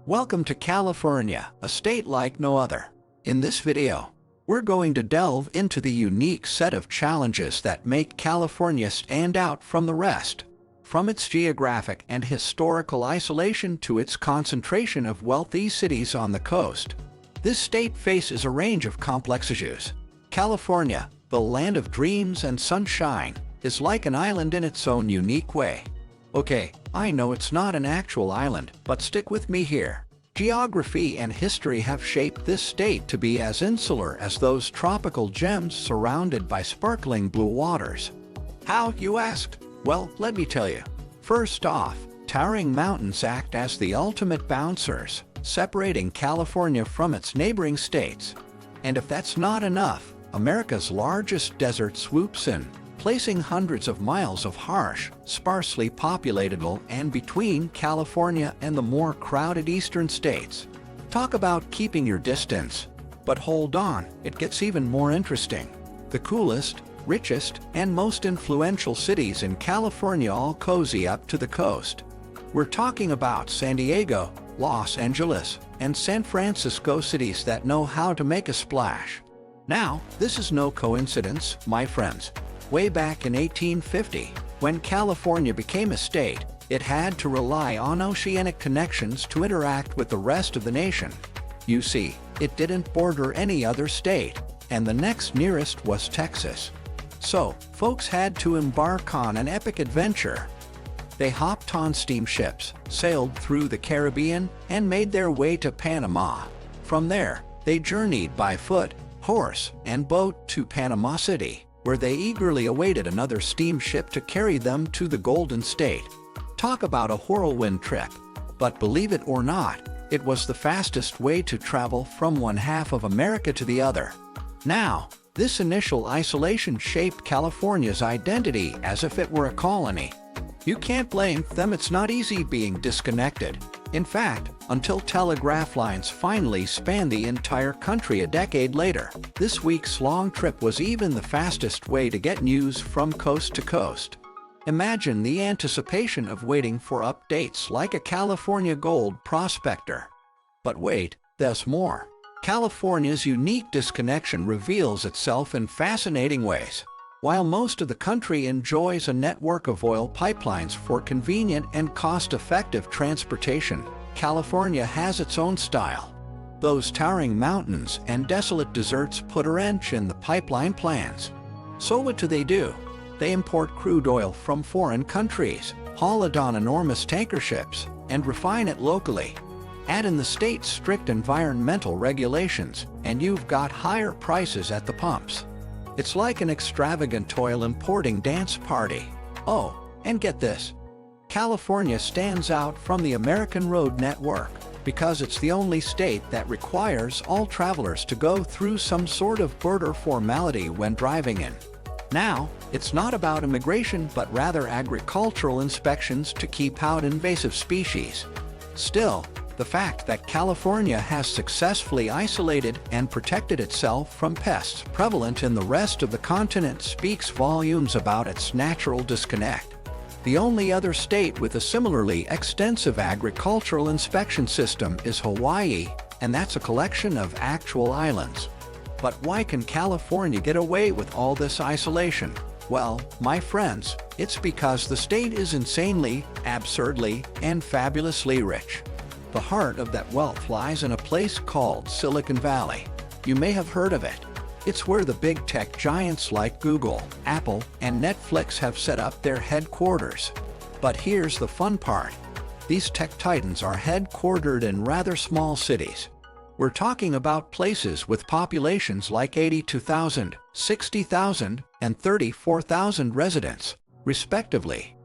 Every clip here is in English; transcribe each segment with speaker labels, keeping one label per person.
Speaker 1: Welcome to California, a state like no other. In this video, we're going to delve into the unique set of challenges that make California stand out from the rest. From its geographic and historical isolation to its concentration of wealthy cities on the coast, this state faces a range of complex issues. California, the land of dreams and sunshine, is like an island in its own unique way. Okay, I know it's not an actual island, but stick with me here. Geography and history have shaped this state to be as insular as those tropical gems surrounded by sparkling blue waters. How, you asked? Well, let me tell you. First off, towering mountains act as the ultimate bouncers, separating California from its neighboring states. And if that's not enough, America's largest desert swoops in, placing hundreds of miles of harsh, sparsely populated land between California and the more crowded eastern states. Talk about keeping your distance. But hold on, it gets even more interesting. The coolest, richest, and most influential cities in California all cozy up to the coast. We're talking about San Diego, Los Angeles, and San Francisco, cities that know how to make a splash. Now, this is no coincidence, my friends. Way back in 1850, when California became a state, it had to rely on oceanic connections to interact with the rest of the nation. You see, it didn't border any other state, and the next nearest was Texas. So, folks had to embark on an epic adventure. They hopped on steamships, sailed through the Caribbean, and made their way to Panama. From there, they journeyed by foot, horse, and boat to Panama City, where they eagerly awaited another steamship to carry them to the Golden State. Talk about a whirlwind trip. But believe it or not, it was the fastest way to travel from one half of America to the other. Now, this initial isolation shaped California's identity as if it were a colony. You can't blame them, it's not easy being disconnected. In fact, until telegraph lines finally spanned the entire country a decade later, this weeks-long trip was even the fastest way to get news from coast to coast. Imagine the anticipation of waiting for updates like a California gold prospector. But wait, there's more. California's unique disconnection reveals itself in fascinating ways. While most of the country enjoys a network of oil pipelines for convenient and cost-effective transportation, California has its own style. Those towering mountains and desolate deserts put a wrench in the pipeline plans. So what do? They import crude oil from foreign countries, haul it on enormous tanker ships, and refine it locally. Add in the state's strict environmental regulations, and you've got higher prices at the pumps. It's like an extravagant oil importing dance party. Oh, and get this. California stands out from the American road network because it's the only state that requires all travelers to go through some sort of border formality when driving in. Now, it's not about immigration but rather agricultural inspections to keep out invasive species. Still, the fact that California has successfully isolated and protected itself from pests prevalent in the rest of the continent speaks volumes about its natural disconnect. The only other state with a similarly extensive agricultural inspection system is Hawaii, and that's a collection of actual islands. But why can California get away with all this isolation? Well, my friends, it's because the state is insanely, absurdly, and fabulously rich. The heart of that wealth lies in a place called Silicon Valley. You may have heard of it. It's where the big tech giants like Google, Apple, and Netflix have set up their headquarters. But here's the fun part. These tech titans are headquartered in rather small cities. We're talking about places with populations like 82,000, 60,000, and 34,000 residents, respectively.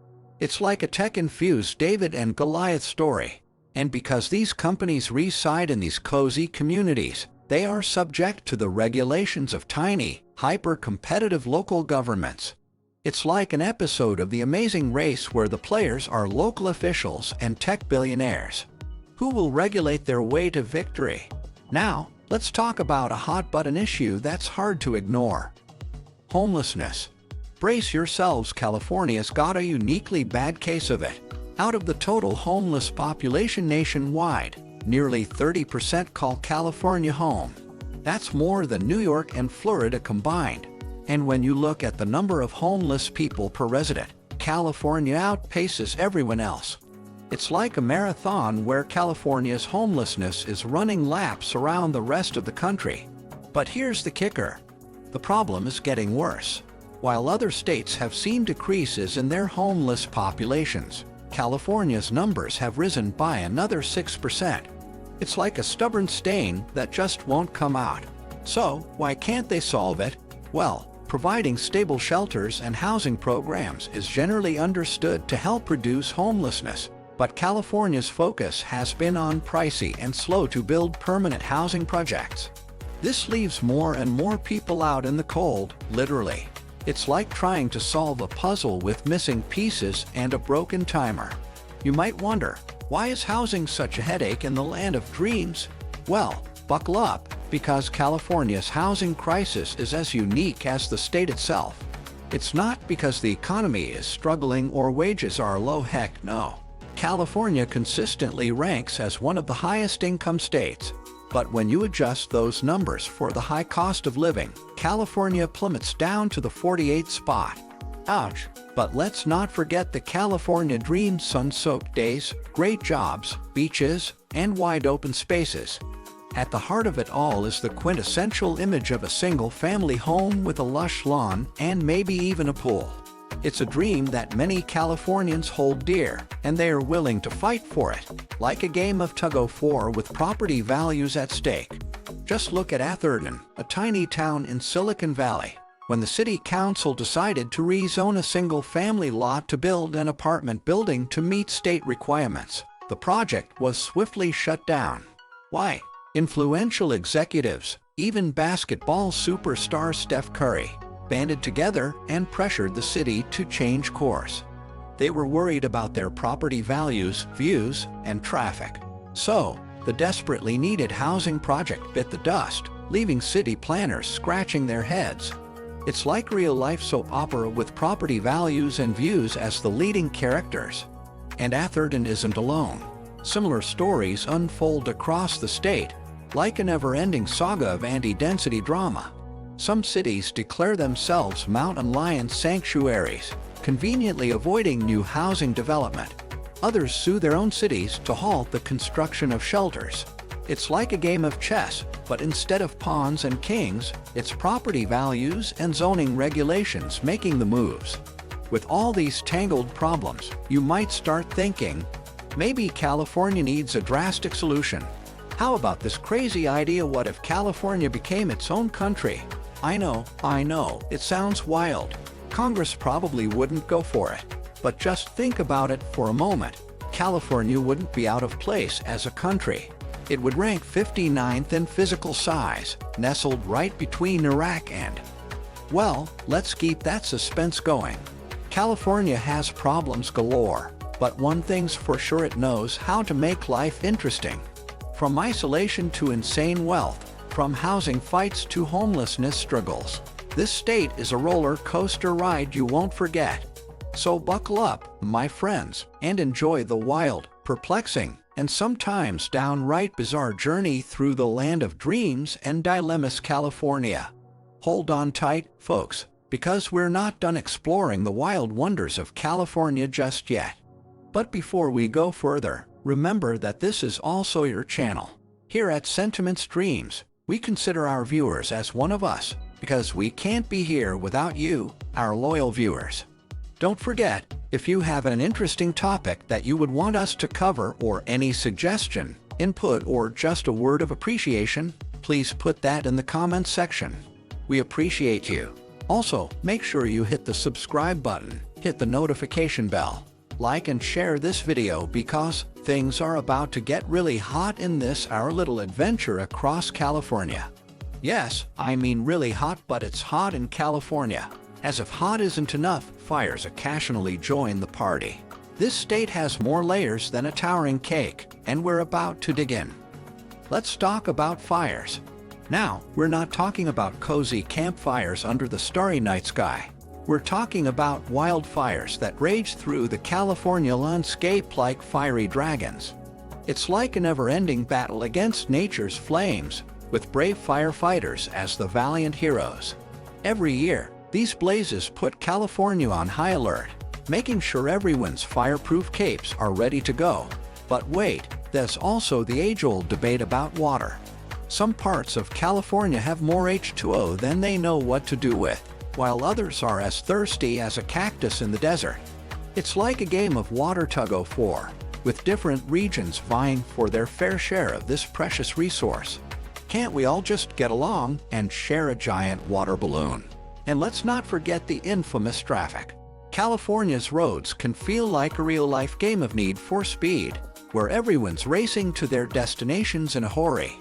Speaker 1: It's like a tech-infused David and Goliath story. And because these companies reside in these cozy communities, they are subject to the regulations of tiny, hyper-competitive local governments. It's like an episode of The Amazing Race where the players are local officials and tech billionaires. Who will regulate their way to victory? Now, let's talk about a hot-button issue that's hard to ignore. Homelessness. Brace yourselves, California's got a uniquely bad case of it. Out of the total homeless population nationwide, nearly 30% call California home. That's more than New York and Florida combined. And when you look at the number of homeless people per resident, California outpaces everyone else. It's like a marathon where California's homelessness is running laps around the rest of the country. But here's the kicker. The problem is getting worse. While other states have seen decreases in their homeless populations, California's numbers have risen by another 6%. It's like a stubborn stain that just won't come out. So, why can't they solve it? Well, providing stable shelters and housing programs is generally understood to help reduce homelessness. But California's focus has been on pricey and slow-to-build permanent housing projects. This leaves more and more people out in the cold, literally. It's like trying to solve a puzzle with missing pieces and a broken timer. You might wonder, why is housing such a headache in the land of dreams? Well, buckle up, because California's housing crisis is as unique as the state itself. It's not because the economy is struggling or wages are low, heck no. California consistently ranks as one of the highest income states. But when you adjust those numbers for the high cost of living, California plummets down to the 48th spot. Ouch! But let's not forget the California dream: sun-soaked days, great jobs, beaches, and wide-open spaces. At the heart of it all is the quintessential image of a single-family home with a lush lawn and maybe even a pool. It's a dream that many Californians hold dear, and they are willing to fight for it, like a game of tug-of-war with property values at stake. Just look at Atherton, a tiny town in Silicon Valley. When the city council decided to rezone a single-family lot to build an apartment building to meet state requirements, the project was swiftly shut down. Why? Influential executives, even basketball superstar Steph Curry, banded together and pressured the city to change course. They were worried about their property values, views, and traffic. So, the desperately needed housing project bit the dust, leaving city planners scratching their heads. It's like real-life soap opera with property values and views as the leading characters. And Atherton isn't alone. Similar stories unfold across the state, like a never-ending saga of anti-density drama. Some cities declare themselves mountain lion sanctuaries, conveniently avoiding new housing development. Others sue their own cities to halt the construction of shelters. It's like a game of chess, but instead of pawns and kings, it's property values and zoning regulations making the moves. With all these tangled problems, you might start thinking, maybe California needs a drastic solution. How about this crazy idea: what if California became its own country? I know, it sounds wild. Congress probably wouldn't go for it. But just think about it for a moment. California wouldn't be out of place as a country. It would rank 59th in physical size, nestled right between Iraq and... Well, let's keep that suspense going. California has problems galore, but one thing's for sure: it knows how to make life interesting. From isolation to insane wealth, from housing fights to homelessness struggles, this state is a roller coaster ride you won't forget. So buckle up, my friends, and enjoy the wild, perplexing, and sometimes downright bizarre journey through the land of dreams and dilemmas, California. Hold on tight, folks, because we're not done exploring the wild wonders of California just yet. But before we go further, remember that this is also your channel. Here at Sentiments Dreams, we consider our viewers as one of us, because we can't be here without you, our loyal viewers. Don't forget, if you have an interesting topic that you would want us to cover, or any suggestion, input, or just a word of appreciation, please put that in the comments section. We appreciate you. Also, make sure you hit the subscribe button, hit the notification bell, like and share this video, because things are about to get really hot in this our little adventure across California. Yes, I mean really hot, but it's hot in California. As if hot isn't enough, fires occasionally join the party. This state has more layers than a towering cake, and we're about to dig in. Let's talk about fires. Now, we're not talking about cozy campfires under the starry night sky. We're talking about wildfires that rage through the California landscape like fiery dragons. It's like a never-ending battle against nature's flames, with brave firefighters as the valiant heroes. Every year, these blazes put California on high alert, making sure everyone's fireproof capes are ready to go. But wait, there's also the age-old debate about water. Some parts of California have more H2O than they know what to do with, while others are as thirsty as a cactus in the desert. It's like a game of water tug-of-war, with different regions vying for their fair share of this precious resource. Can't we all just get along and share a giant water balloon? And let's not forget the infamous traffic. California's roads can feel like a real-life game of Need for Speed, where everyone's racing to their destinations in a hurry.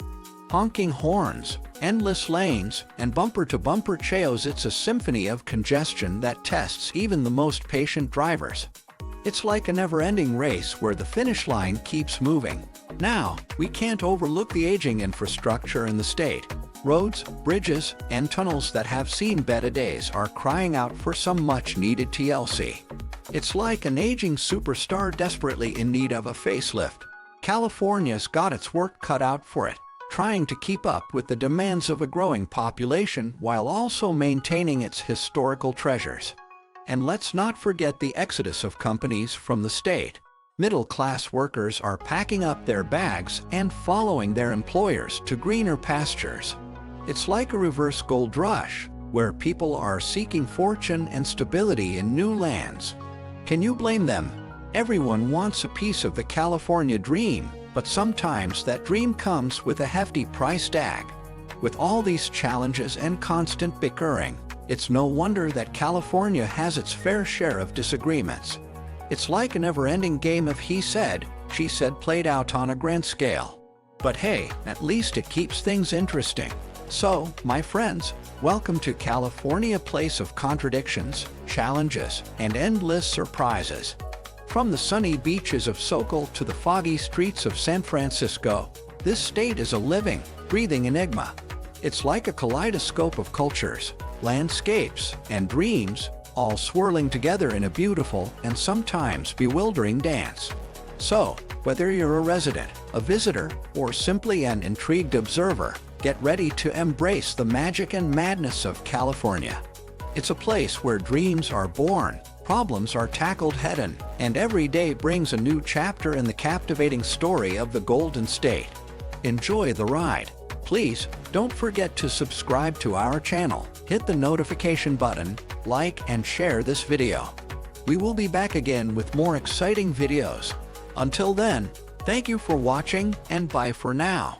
Speaker 1: Honking horns, endless lanes, and bumper-to-bumper chaos. It's a symphony of congestion that tests even the most patient drivers. It's like a never-ending race where the finish line keeps moving. Now, we can't overlook the aging infrastructure in the state. Roads, bridges, and tunnels that have seen better days are crying out for some much-needed TLC. It's like an aging superstar desperately in need of a facelift. California's got its work cut out for it, trying to keep up with the demands of a growing population while also maintaining its historical treasures. And let's not forget the exodus of companies from the state. Middle-class workers are packing up their bags and following their employers to greener pastures. It's like a reverse gold rush, where people are seeking fortune and stability in new lands. Can you blame them? Everyone wants a piece of the California dream, but sometimes that dream comes with a hefty price tag. With all these challenges and constant bickering, it's no wonder that California has its fair share of disagreements. It's like a never-ending game of he said, she said played out on a grand scale. But hey, at least it keeps things interesting. So, my friends, welcome to California, a place of contradictions, challenges, and endless surprises. From the sunny beaches of SoCal to the foggy streets of San Francisco, this state is a living, breathing enigma. It's like a kaleidoscope of cultures, landscapes, and dreams, all swirling together in a beautiful and sometimes bewildering dance. So, whether you're a resident, a visitor, or simply an intrigued observer, get ready to embrace the magic and madness of California. It's a place where dreams are born, problems are tackled head-on, and every day brings a new chapter in the captivating story of the Golden State. Enjoy the ride. Please, don't forget to subscribe to our channel, hit the notification button, like and share this video. We will be back again with more exciting videos. Until then, thank you for watching and bye for now.